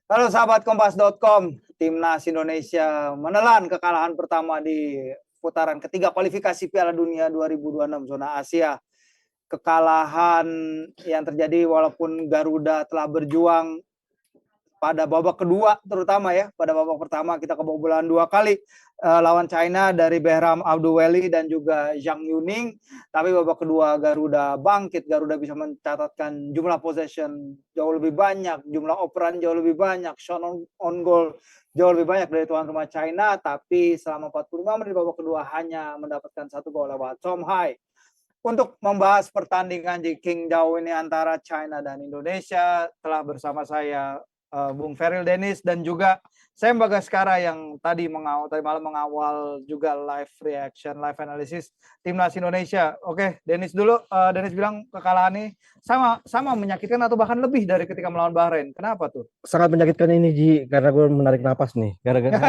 Halo sahabat Kompas.com, Timnas Indonesia menelan kekalahan pertama di putaran ketiga kualifikasi Piala Dunia 2026 zona Asia. Kekalahan yang terjadi walaupun Garuda telah berjuang pada babak kedua terutama ya. Pada babak pertama kita kebobolan 2 kali lawan China dari Behram Abdulweli dan juga Zhang Yuning. Tapi babak kedua Garuda bangkit, Garuda bisa mencatatkan jumlah possession jauh lebih banyak, jumlah operan jauh lebih banyak, shot on goal jauh lebih banyak dari tuan rumah China. Tapi selama 45 menit babak kedua hanya mendapatkan 1 gol lewat Tom Hai. Untuk membahas pertandingan di Qingdao ini antara China dan Indonesia, telah bersama saya Bung Feril Dennis dan juga saya Bagaskara yang tadi malam mengawal juga live reaction, live analysis Timnas Indonesia. Oke, Dennis dulu. Dennis bilang kekalahan ini sama menyakitkan atau bahkan lebih dari ketika melawan Bahrain. Kenapa tuh? Sangat menyakitkan ini Ji, karena gue menarik napas nih gara-gara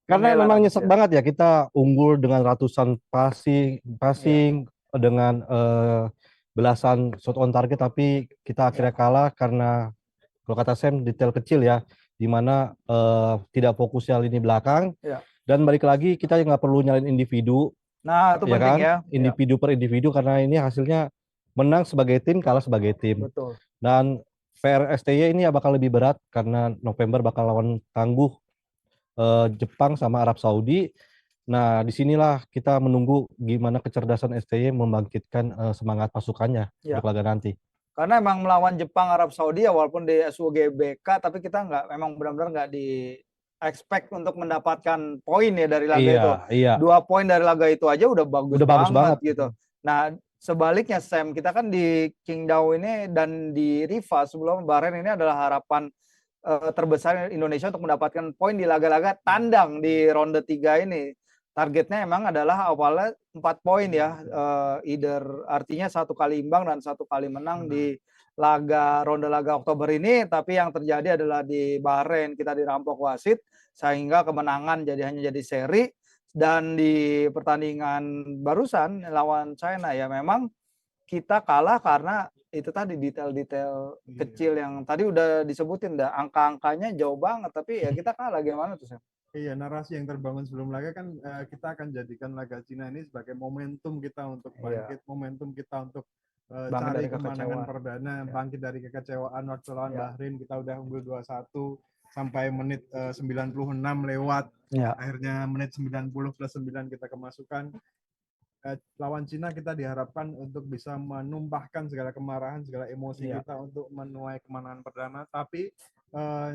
karena memang nyesek banget ya, kita unggul dengan ratusan passing dengan belasan shot on target, tapi kita akhirnya kalah karena kalau kata Sam detail kecil ya, di mana tidak fokusnya lini belakang. Dan balik lagi kita nggak perlu nyalin individu. Nah, itu ya penting kan? ya. Individu per individu, karena ini hasilnya menang sebagai tim, kalah sebagai tim. Betul. Dan VRSTY ini bakal lebih berat karena November bakal lawan tangguh Jepang sama Arab Saudi. Nah, disinilah kita menunggu gimana kecerdasan STY membangkitkan semangat pasukannya untuk laga nanti. Karena emang melawan Jepang, Arab Saudi ya walaupun di SUGBK, tapi kita memang benar-benar nggak di expect untuk mendapatkan poin ya dari laga itu. Iya. 2 poin dari laga itu aja udah bagus banget gitu. Nah, sebaliknya Sam, kita kan di Qingdao ini dan di Riva sebelum Bahrain ini adalah harapan terbesar Indonesia untuk mendapatkan poin di laga-laga tandang di ronde 3 ini. Targetnya emang adalah awalnya 4 poin ya, either artinya 1 kali imbang dan 1 kali menang di ronde laga Oktober ini. Tapi yang terjadi adalah di Bahrain kita dirampok wasit sehingga kemenangan hanya jadi seri. Dan di pertandingan barusan lawan China ya memang kita kalah karena itu tadi detail-detail kecil yang tadi udah disebutin, angka-angkanya jauh banget, tapi ya kita kalah. Gimana tuh Sam? Iya, narasi yang terbangun sebelum laga kan kita akan jadikan laga Cina ini sebagai momentum kita untuk bangkit, momentum kita untuk cari kemenangan perdana, bangkit dari kekecewaan waktu lawan Bahrain. Kita udah unggul 2-1 sampai menit 96 lewat, akhirnya menit 90 plus 9 kita kemasukan. Lawan Cina kita diharapkan untuk bisa menumpahkan segala kemarahan, segala emosi kita untuk menuai kemenangan perdana, tapi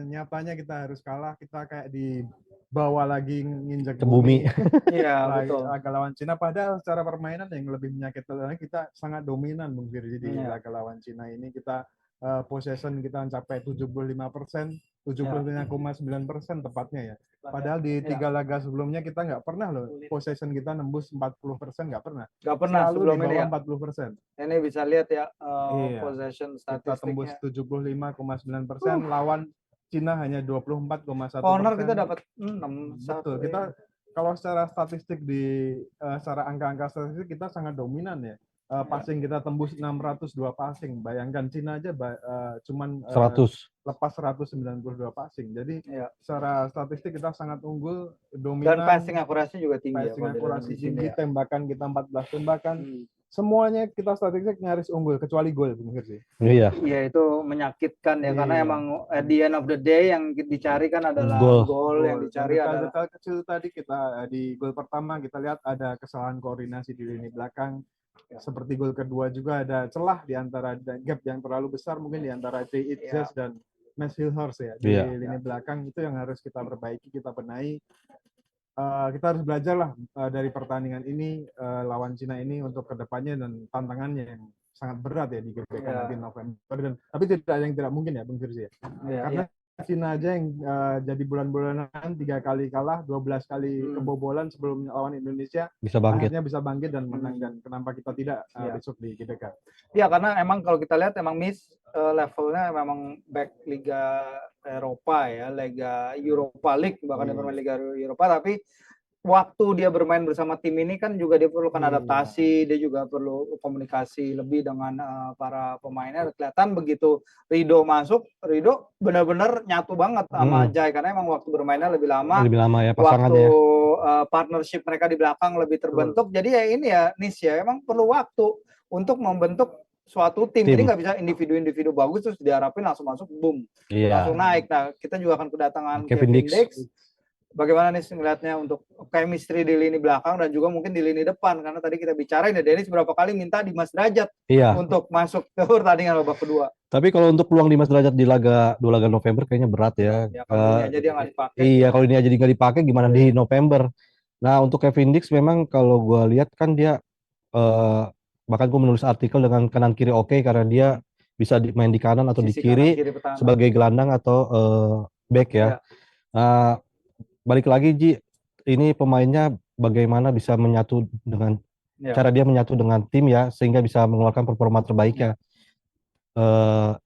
nyatanya kita harus kalah. Kita kayak dibawa lagi nginjek ke bumi. Betul. Laga lawan Cina, padahal secara permainan yang lebih menyakitkan lagi, kita sangat dominan Bung Firji di laga lawan Cina ini. Kita possession kita mencapai 75%, 75,9% tepatnya ya. Padahal di 3 laga sebelumnya kita nggak pernah loh possession kita nembus 40%, nggak pernah. Nggak pernah selalu sebelum di bawah ini ya. 40%. Ini bisa lihat ya possession statistiknya. Kita tembus 75,9%, lawan Cina hanya 24,1%. Corner kita dapat 6. Betul. Kita kalau secara statistik secara angka-angka statistik kita sangat dominan ya. Passing kita tembus 602 passing. Bayangkan Cina aja cuman 100. Lepas 192 passing. Jadi secara statistik kita sangat unggul, dominan. Dan passing akurasi juga tinggi. Passing akurasi tinggi, tembakan kita 14 tembakan. Semuanya kita statistik nyaris unggul kecuali gol, Bung Firji. Iya, itu menyakitkan ya, karena emang at the end of the day yang dicari kan adalah gol. Yang dicari adalah detail kecil tadi. Kita di gol pertama kita lihat ada kesalahan koordinasi di lini belakang. Seperti gol kedua juga ada celah di antara gap yang terlalu besar mungkin di antara Jay Itzes dan Max Hilhorst ya di lini belakang. Itu yang harus kita perbaiki, kita benahi. Kita harus belajar lah dari pertandingan ini lawan Cina ini untuk kedepannya, dan tantangannya yang sangat berat ya di GBK nanti November. Tapi tidak ada yang tidak mungkin ya Bung Firzi ya. Karena Cina aja yang jadi bulan-bulanan 3 kali kalah, 12 kali kebobolan sebelum lawan Indonesia, akhirnya bisa bangkit dan menang. Dan kenapa kita tidak besok di GBK? Ya karena emang kalau kita lihat emang levelnya memang back Liga Eropa ya, Liga Europa League, bahkan Liga Eropa, tapi waktu dia bermain bersama tim ini kan juga dia perlukan Iya. adaptasi, dia juga perlu komunikasi lebih dengan para pemainnya. Kelihatan begitu Rido masuk, Rido benar-benar nyatu banget sama Jai karena emang waktu bermainnya lebih lama, Lebih lama ya waktu pasangannya. partnership mereka di belakang lebih terbentuk. Jadi ya ini ya Nis ya, emang perlu waktu untuk membentuk suatu tim. Jadi nggak bisa individu-individu bagus terus diharapin langsung masuk, boom, langsung Iya. naik. Nah, kita juga akan kedatangan Kevin Kevin Dix. Dix. Bagaimana nih ngelihatnya untuk chemistry di lini belakang dan juga mungkin di lini depan, karena tadi kita bicarain ya Dennis berapa kali minta Dimas Derajat Iya. untuk masuk ke pertandingan babak kedua. Tapi kalau untuk peluang Dimas Derajat di dua laga November kayaknya berat ya. Ya kalau ini aja dia nggak dipakai. Iya, kalau ini aja nggak dipakai gimana di November. Nah, untuk Kevin Dix memang kalau gua lihat kan dia bahkan gue menulis artikel dengan kanan kiri oke karena dia bisa main di kanan atau di Sisi kanan, kiri kiri pertahanan. sebagai gelandang atau back ya. Ya. Nah, balik lagi Ji, ini pemainnya bagaimana bisa menyatu dengan Ya. cara dia menyatu dengan tim ya sehingga bisa mengeluarkan performa terbaiknya.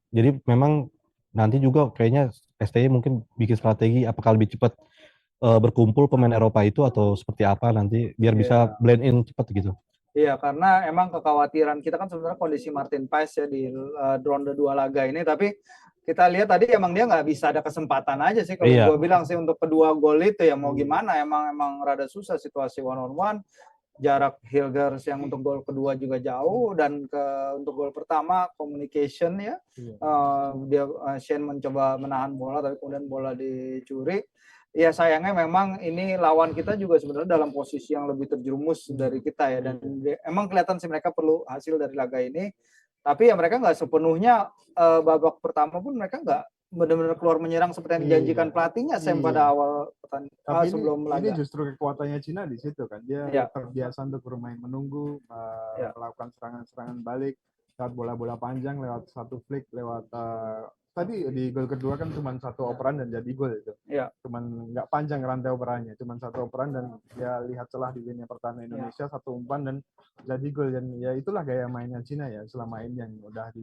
Jadi memang nanti juga kayaknya STY mungkin bikin strategi apakah lebih cepat berkumpul pemain Eropa itu atau seperti apa nanti biar bisa blend in cepat gitu. Iya, karena emang kekhawatiran kita kan sebenarnya kondisi Martin Paes ya di ronde 2 laga ini, tapi kita lihat tadi emang dia nggak bisa ada kesempatan aja sih kalau gue bilang sih untuk kedua gol itu ya mau gimana, emang rada susah situasi one on one, jarak Hilgers yang untuk gol kedua juga jauh dan untuk gol pertama communication ya, dia Shane mencoba menahan bola tapi kemudian bola dicuri. Ya sayangnya memang ini lawan kita juga sebenarnya dalam posisi yang lebih terjerumus dari kita ya, dan emang kelihatan sih mereka perlu hasil dari laga ini, tapi ya mereka nggak sepenuhnya babak pertama pun mereka nggak benar-benar keluar menyerang seperti yang dijanjikan pelatihnya Sam pada awal tapi sebelum laga. Ini justru kekuatannya Cina di situ kan, dia terbiasa untuk bermain menunggu, melakukan serangan-serangan balik lewat bola-bola panjang, lewat satu flick, lewat tadi di gol kedua kan cuma satu operan dan jadi gol itu. Cuman nggak panjang rantai operannya, cuma satu operan dan dia lihat celah di lini pertahanan Indonesia, satu umpan dan jadi gol. Dan ya itulah gaya mainnya Cina ya selama ini yang udah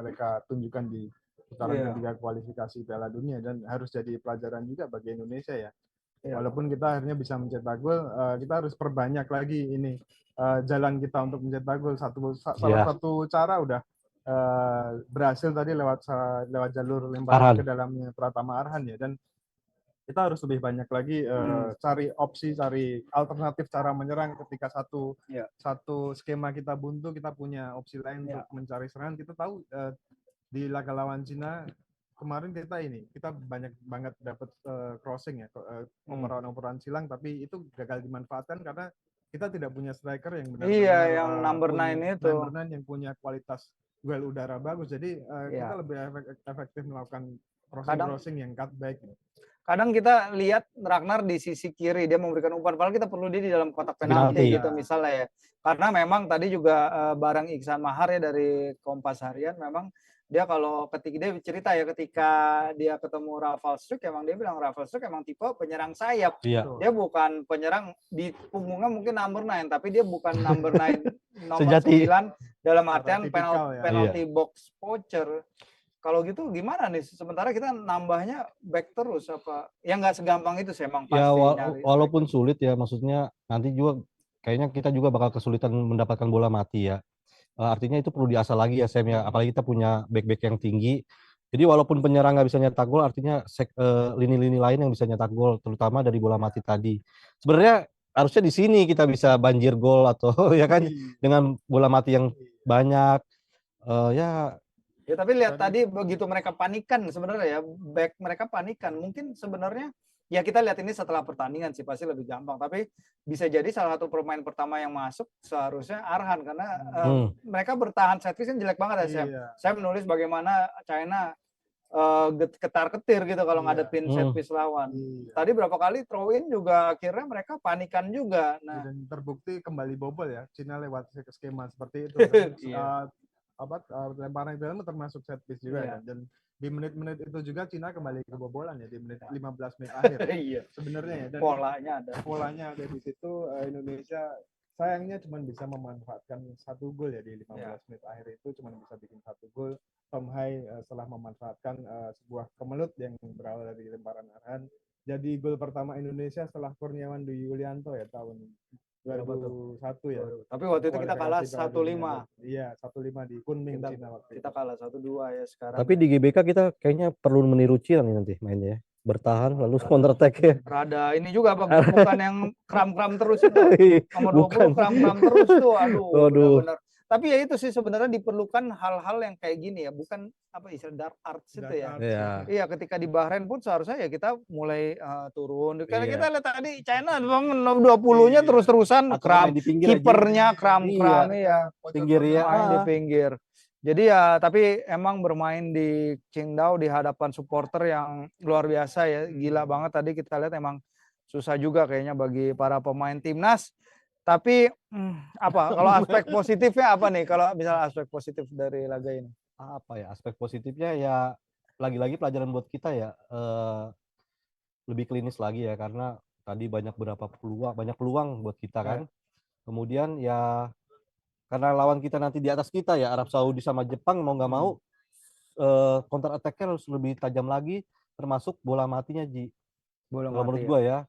mereka tunjukkan di putaran ketiga kualifikasi Piala Dunia dan harus jadi pelajaran juga bagi Indonesia ya. Walaupun kita akhirnya bisa mencetak gol, kita harus perbanyak lagi ini jalan kita untuk mencetak gol. Salah satu cara udah berhasil tadi lewat jalur lemparan ke dalamnya Pratama Arhan ya, dan kita harus lebih banyak lagi cari opsi, cari alternatif cara menyerang ketika satu skema kita buntu, kita punya opsi lain untuk mencari serangan. Kita tahu di laga lawan Cina kemarin kita banyak banget dapat crossing ya, operan-operan silang, tapi itu gagal dimanfaatkan karena kita tidak punya striker yang benar-benar yang number 9 itu. Number 9 yang punya kualitas duel udara bagus. Jadi kita lebih efektif melakukan crossing yang cutback. Kadang kita lihat Ragnar di sisi kiri dia memberikan umpan, padahal kita perlu dia di dalam kotak penalti gitu misalnya ya. Karena memang tadi juga bareng Iksan Mahar ya dari Kompas Harian, memang dia kalau ketika dia cerita ya ketika dia ketemu Rafael Struijk, emang dia bilang Rafael Struijk emang tipe penyerang sayap. Dia bukan penyerang di punggungnya mungkin number 9, tapi dia bukan number 9 nomor 9 dalam artian penalty box poacher. Kalau gitu gimana nih? Sementara kita nambahnya back terus apa? Ya nggak segampang itu sih emang pasti. Ya walaupun sulit ya, maksudnya nanti juga kayaknya kita juga bakal kesulitan mendapatkan bola mati ya. Artinya itu perlu diasah lagi ya Sam ya. Apalagi kita punya back-back yang tinggi. Jadi walaupun penyerang nggak bisa nyetak gol, artinya lini-lini lain yang bisa nyetak gol, terutama dari bola mati tadi. Sebenarnya harusnya di sini kita bisa banjir gol atau ya kan dengan bola mati yang banyak. Ya tapi lihat tadi begitu mereka panikan sebenarnya ya, back mereka panikan. Mungkin sebenarnya ya kita lihat ini setelah pertandingan sih pasti lebih gampang. Tapi bisa jadi salah satu pemain pertama yang masuk seharusnya Arhan karena mereka bertahan set piece kan jelek banget ya Sam. Saya menulis bagaimana China ketar-ketir gitu kalau ngadepin set piece lawan. Tadi berapa kali throw in juga akhirnya mereka panikan juga. Nah, dan terbukti kembali bobol ya Cina lewat skema seperti itu. Lemparan ke dalam termasuk set piece juga ya. Dan di menit-menit itu juga Cina kembali kebobolan ya di menit 15 menit akhir. Sebenarnya ya. Dan polanya ada di situ. Indonesia sayangnya cuma bisa memanfaatkan satu gol ya di 15 menit akhir itu, cuma bisa bikin satu gol. Tom Hai setelah memanfaatkan sebuah kemelut yang berawal dari lemparan Arhan jadi gol pertama Indonesia setelah Kurniawan Dwi Yulianto ya tahun Berapa tuh? 2001 ya. Tapi waktu itu kita kalah Kualifikasi Piala Dunia. 1-5. Iya, 1-5 di Kunming Cina waktu Kita itu. kalah 1-2 ya sekarang. Tapi ya. di GBK kita kayaknya perlu meniru Cina nih nanti mainnya ya. Bertahan lalu counter attack ya. Rada ini juga bukan yang kram-kram terus itu. Nomor 20 Bukan. kram-kram terus tuh. Aduh, Waduh. benar-benar. Tapi ya itu sih sebenarnya diperlukan hal-hal yang kayak gini ya, bukan apa istilah dark arts itu ya. Iya. Iya, ketika di Bahrain pun seharusnya ya kita mulai turun. Karena Iya. kita lihat tadi China bangun 20-nya terus-terusan Atau kram, main di pinggir aja. kipernya kram-kram ya. Pinggir ya. Main di pinggir. Jadi ya tapi emang bermain di Qingdao di hadapan supporter yang luar biasa ya, gila banget tadi kita lihat emang susah juga kayaknya bagi para pemain timnas. Tapi apa kalau aspek positifnya apa nih kalau misalnya aspek positif dari laga ini? Apa ya aspek positifnya ya lagi-lagi pelajaran buat kita ya lebih klinis lagi ya karena tadi banyak peluang buat kita kan. Kemudian ya karena lawan kita nanti di atas kita ya Arab Saudi sama Jepang mau nggak mau counter attack-nya harus lebih tajam lagi termasuk bola matinya Ji. Bola Kalau menurut mati ya. gua ya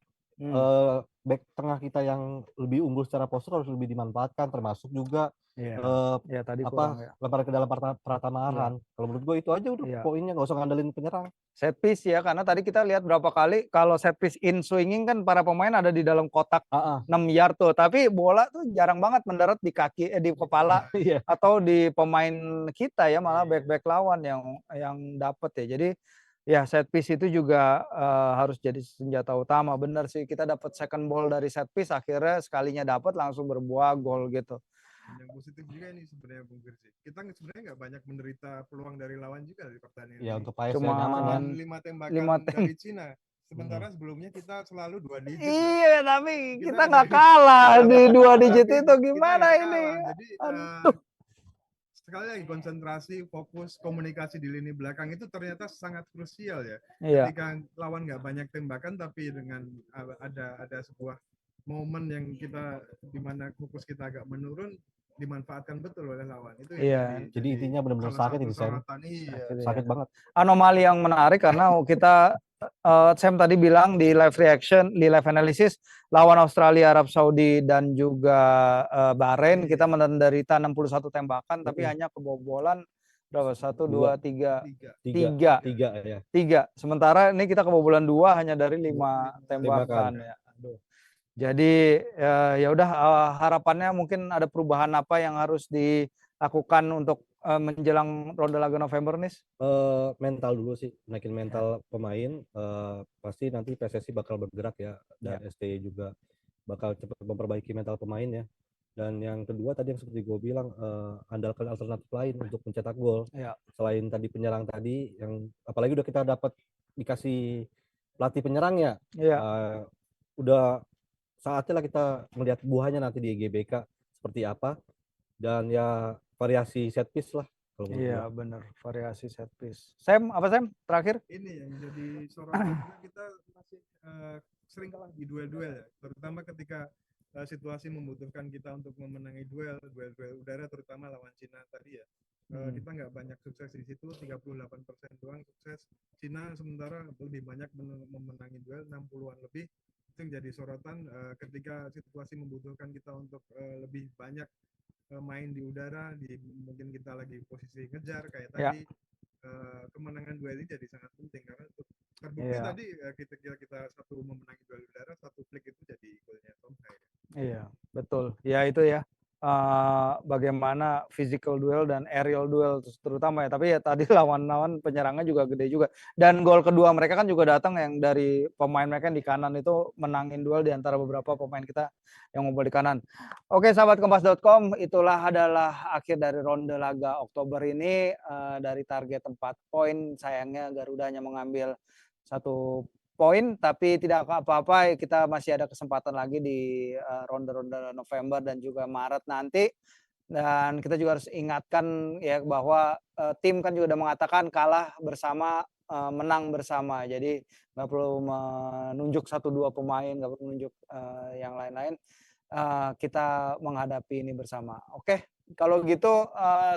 back tengah kita yang lebih unggul secara postur harus lebih dimanfaatkan termasuk juga Ya tadi kurang ya. lempar ke dalam pertamaan. Kalau menurut gue itu aja udah poinnya, nggak usah ngandelin penyerang. Set piece ya, karena tadi kita lihat berapa kali kalau set piece in swinging kan para pemain ada di dalam kotak 6 yard tuh, tapi bola tuh jarang banget mendarat di kaki di kepala atau di pemain kita ya, malah back lawan yang dapet ya. Jadi ya set piece itu juga harus jadi senjata utama. Bener sih, kita dapat second ball dari set piece, akhirnya sekalinya dapat langsung berbuah gol gitu. Yang positif juga nih sebenarnya Bung Firzi. Kita sebenarnya nggak banyak menderita peluang dari lawan juga dari pertandingan ya, ini. untuk PSS Cuma nyaman kan. 5 tembakan dari Cina. Sementara sebelumnya kita selalu 2 digit. Iya, tapi kita nggak kalah di 2 digit itu, gimana ini? Jadi sekali lagi konsentrasi, fokus, komunikasi di lini belakang itu ternyata sangat krusial ya. Ketika lawan nggak banyak tembakan, tapi dengan ada sebuah momen yang kita di mana fokus kita agak menurun, dimanfaatkan betul oleh lawan. Itu jadi intinya benar-benar sakit ini sakit banget. Anomali yang menarik karena kita Sam tadi bilang di live reaction, di live analysis lawan Australia, Arab Saudi dan juga Bahrain kita menderita 61 tembakan tapi hanya kebobolan berapa? 1 2 3 3. Sementara ini kita kebobolan 2 hanya dari 5 tembakan ya. Aduh. Jadi ya udah harapannya mungkin ada perubahan apa yang harus dilakukan untuk menjelang ronde laga November nih? Mental dulu sih, naikin mental pemain. Pasti nanti PSSI bakal bergerak ya, dan STY juga bakal cepat memperbaiki mental pemain ya. Dan yang kedua tadi yang seperti gue bilang, andalkan alternatif lain untuk mencetak gol. Selain tadi penyerang tadi, yang apalagi udah kita dapat dikasih pelatih penyerang ya, udah saatnya lah kita melihat buahnya nanti di GBK seperti apa, dan ya variasi set piece lah. Iya benar, variasi set piece. Sam, apa Sam? Terakhir? Ini yang jadi sorotan juga, kita masih sering kalah di duel-duel ya, terutama ketika situasi membutuhkan kita untuk memenangi duel udara, terutama lawan Cina tadi ya. Kita nggak banyak sukses di situ, 38% doang sukses. Cina sementara lebih banyak memenangi duel, 60-an lebih. Itu yang jadi sorotan ketika situasi membutuhkan kita untuk lebih banyak main di udara, mungkin kita lagi posisi ngejar kayak tadi, kemenangan duel ini jadi sangat penting karena terbukti tadi kita satu memenangi duel udara, satu flick itu jadi golnya Tom Hai. Iya betul ya, itu ya bagaimana physical duel dan aerial duel terutama ya, tapi ya tadi lawan penyerangnya juga gede juga, dan gol kedua mereka kan juga datang yang dari pemain mereka yang di kanan itu menangin duel di antara beberapa pemain kita yang ngumpul di kanan. Oke sahabat Kompas.com, itulah adalah akhir dari ronde laga Oktober ini. Dari target 4 poin sayangnya Garuda hanya mengambil 1 poin, tapi tidak apa-apa, kita masih ada kesempatan lagi di ronde-ronde November dan juga Maret nanti. Dan kita juga harus ingatkan ya bahwa tim kan juga udah mengatakan kalah bersama, menang bersama. Jadi nggak perlu menunjuk 1-2 pemain, nggak perlu menunjuk yang lain-lain. Kita menghadapi ini bersama. Oke, kalau gitu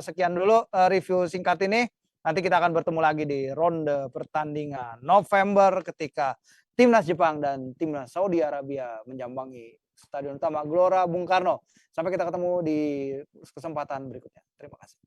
sekian dulu review singkat ini. Nanti kita akan bertemu lagi di ronde pertandingan November ketika timnas Jepang dan timnas Saudi Arabia menjambangi Stadion Utama Gelora Bung Karno. Sampai kita ketemu di kesempatan berikutnya. Terima kasih.